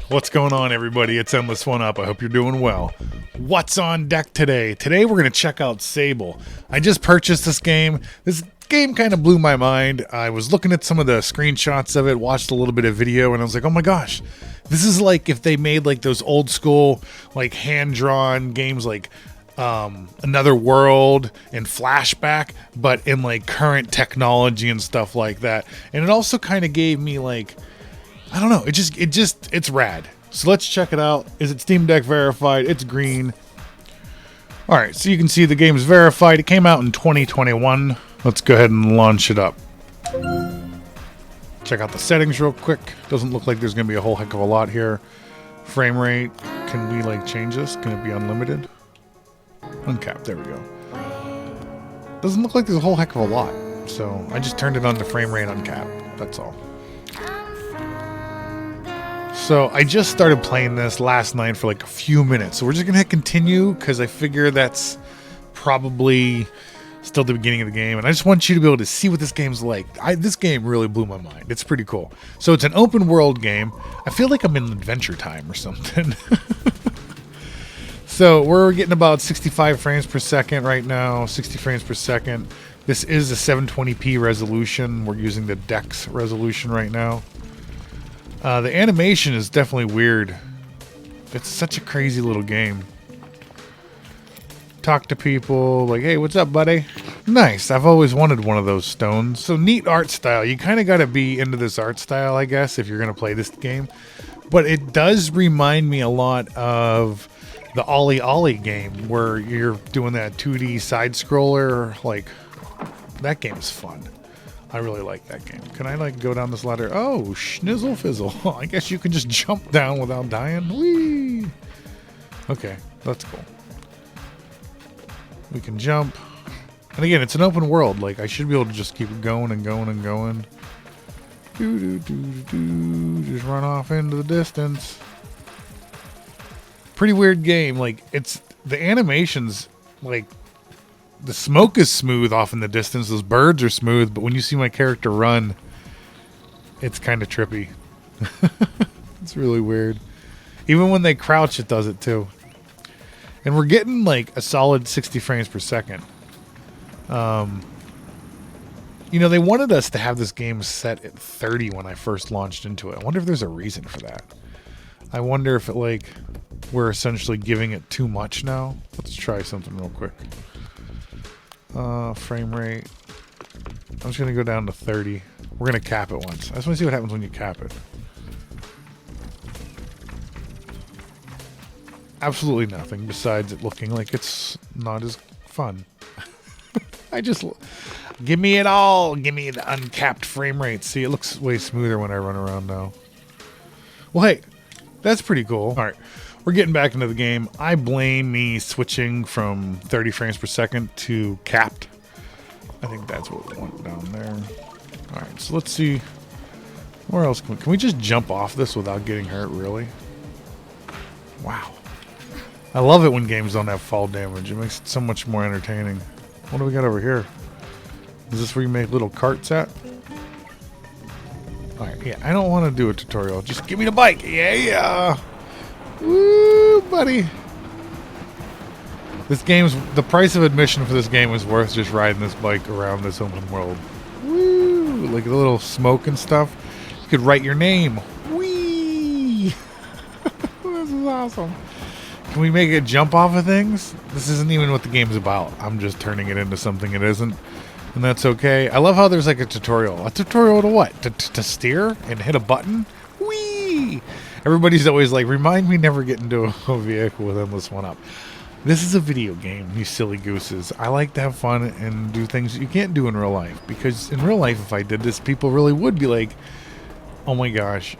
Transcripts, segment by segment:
What's going on, everybody? It's Endless One Up. I hope you're doing well. What's on deck today? Today we're going to check out SABLE. I just purchased this game. This game kind of blew my mind. I was looking at some of the screenshots of it, watched a little bit of video, and I was like, oh my gosh, this is like if they made like those old school, like hand-drawn games like Another World and Flashback, but in like current technology and stuff like that. And it also kind of gave me like, I don't know, it's rad. So let's check it out. Is it Steamdeck verified? It's green. All right, so you can see the game's verified. It came out in 2021. Let's go ahead and launch it up. Check out the settings real quick. Doesn't look like there's gonna be a whole heck of a lot here. Frame rate, can we like change this? Can it be unlimited? Uncapped, there we go. Doesn't look like there's a whole heck of a lot. So I just turned it on to frame rate uncapped, that's all. So I just started playing this last night for like a few minutes. So we're just going to hit continue because I figure that's probably still the beginning of the game. And I just want you to be able to see what this game's like. This game really blew my mind. It's pretty cool. So it's an open world game. I feel like I'm in Adventure Time or something. So we're getting about 65 frames per second right now. 60 frames per second. This is a 720p resolution. We're using the DeX resolution right now. The animation is definitely weird. It's such a crazy little game. Talk to people, like, hey, what's up, buddy? Nice. I've always wanted one of those stones. So neat art style. You kind of got to be into this art style, I guess, if you're going to play this game. But it does remind me a lot of the Ollie Ollie game, where you're doing that 2D side scroller. Like, that game's fun. I really like that game. Can I like go down this ladder? Oh, schnizzle fizzle. I guess you can just jump down without dying. Whee! Okay, that's cool. We can jump. And again, it's an open world. Like, I should be able to just keep going and going and going. Just run off into the distance. Pretty weird game. Like, it's the animations, like, the smoke is smooth off in the distance. Those birds are smooth, but when you see my character run, it's kind of trippy. It's really weird. Even when they crouch, it does it too. And we're getting like a solid 60 frames per second. You know, they wanted us to have this game set at 30 when I first launched into it. I wonder if there's a reason for that. I wonder if it like we're essentially giving it too much now. Let's try something real quick. Frame rate. I'm just gonna go down to 30. We're gonna cap it once. I just want to see what happens when you cap it. Absolutely nothing besides it looking like it's not as fun. Give me it all. Give me the uncapped frame rate. See, it looks way smoother when I run around now. Well, hey, that's pretty cool. All right. We're getting back into the game. I blame me switching from 30 frames per second to capped. I think that's what we want down there. All right, so let's see. Where else can we just jump off this without getting hurt, really? Wow. I love it when games don't have fall damage. It makes it so much more entertaining. What do we got over here? Is this where you make little carts at? All right, yeah, I don't want to do a tutorial. Just give me the bike. Yeah. Woo, buddy. The price of admission for this game was worth just riding this bike around this open world. Woo, like a little smoke and stuff. You could write your name. Whee! This is awesome. Can we make it jump off of things? This isn't even what the game's about. I'm just turning it into something it isn't. And that's okay. I love how there's like a tutorial. A tutorial to what? To steer and hit a button? Whee! Everybody's always like, remind me never get into a vehicle with Endless One Up. This is a video game, you silly gooses. I like to have fun and do things you can't do in real life. Because in real life, if I did this, people really would be like, oh my gosh.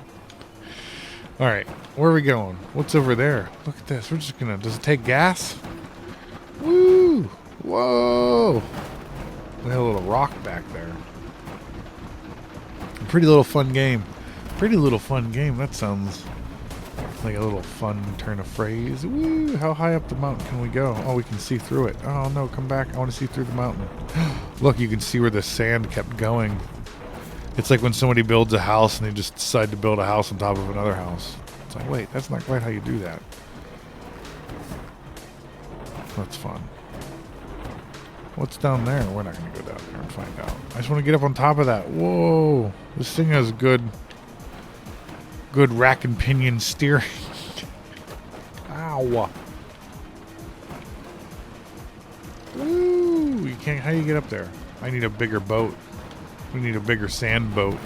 Alright, where are we going? What's over there? Look at this. We're just gonna... Does it take gas? Woo! Whoa! We have a little rock back there. A pretty little fun game. Pretty little fun game. That sounds like a little fun turn of phrase. Woo! How high up the mountain can we go? Oh, we can see through it. Oh no, come back. I want to see through the mountain. Look, you can see where the sand kept going. It's like when somebody builds a house and they just decide to build a house on top of another house. It's like, wait, that's not quite how you do that. That's fun. What's down there? We're not going to go down there and find out. I just want to get up on top of that. Whoa. This thing has good rack and pinion steering. Ow. Woo. You can't, how do you get up there? I need a bigger boat. We need a bigger sand boat.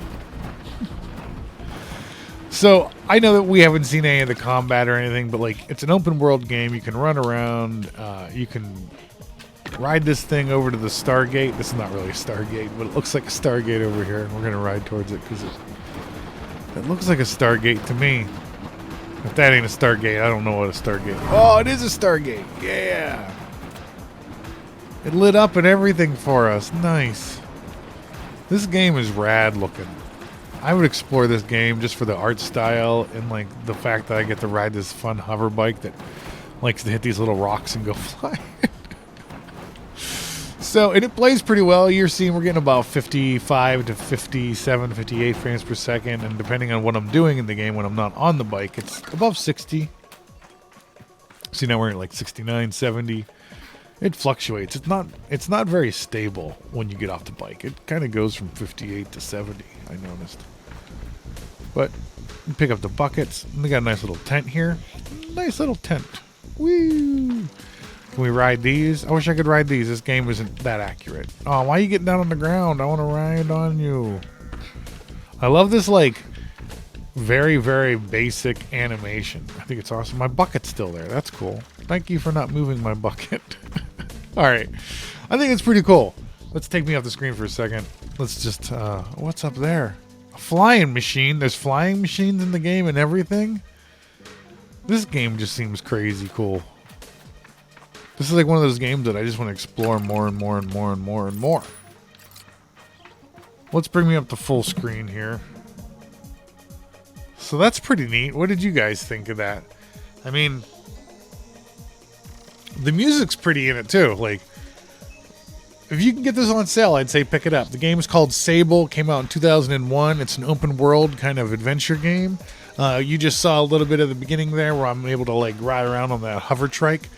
So, I know that we haven't seen any of the combat or anything, but like, it's an open world game. You can run around. You can ride this thing over to the Stargate. This is not really a Stargate, but it looks like a Stargate over here. We're going to ride towards it because it looks like a Stargate to me. If that ain't a Stargate, I don't know what a Stargate is. Oh, it is a Stargate. Yeah. It lit up and everything for us. Nice. This game is rad looking. I would explore this game just for the art style and like the fact that I get to ride this fun hover bike that likes to hit these little rocks and go flying. So, and it plays pretty well. You're seeing we're getting about 55 to 57, 58 frames per second. And depending on what I'm doing in the game when I'm not on the bike, it's above 60. See, now we're at like 69, 70. It fluctuates. It's not very stable when you get off the bike. It kind of goes from 58 to 70, I noticed. But you pick up the buckets. We got a nice little tent here. Nice little tent. Woo! Can we ride these? I wish I could ride these. This game isn't that accurate. Oh, why are you getting down on the ground? I want to ride on you. I love this, like, very, very basic animation. I think it's awesome. My bucket's still there. That's cool. Thank you for not moving my bucket. All right. I think it's pretty cool. Let's take me off the screen for a second. Let's just, what's up there? A flying machine. There's flying machines in the game and everything. This game just seems crazy cool. This is like one of those games that I just want to explore more and more and more and more and more. Let's bring me up to full screen here. So that's pretty neat. What did you guys think of that? I mean, the music's pretty in it too. Like, if you can get this on sale, I'd say pick it up. The game is called SABLE. Came out in 2001. It's an open world kind of adventure game. You just saw a little bit of the beginning there where I'm able to like ride around on that hover trike.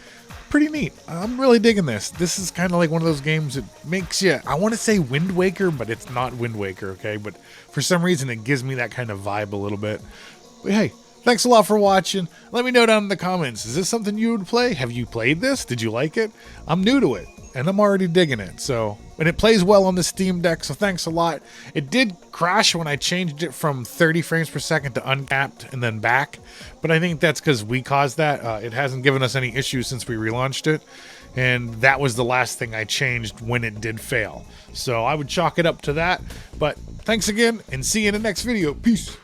Pretty neat. I'm really digging this. This is kind of like one of those games that makes you, I want to say Wind Waker, but it's not Wind Waker, okay? But for some reason, it gives me that kind of vibe a little bit. But hey, thanks a lot for watching. Let me know down in the comments. Is this something you would play? Have you played this? Did you like it? I'm new to it, and I'm already digging it. So, and it plays well on the Steamdeck, so thanks a lot. It did crash when I changed it from 30 frames per second to uncapped and then back, but I think that's because we caused that. It hasn't given us any issues since we relaunched it, and that was the last thing I changed when it did fail. So I would chalk it up to that, but thanks again, and see you in the next video. Peace.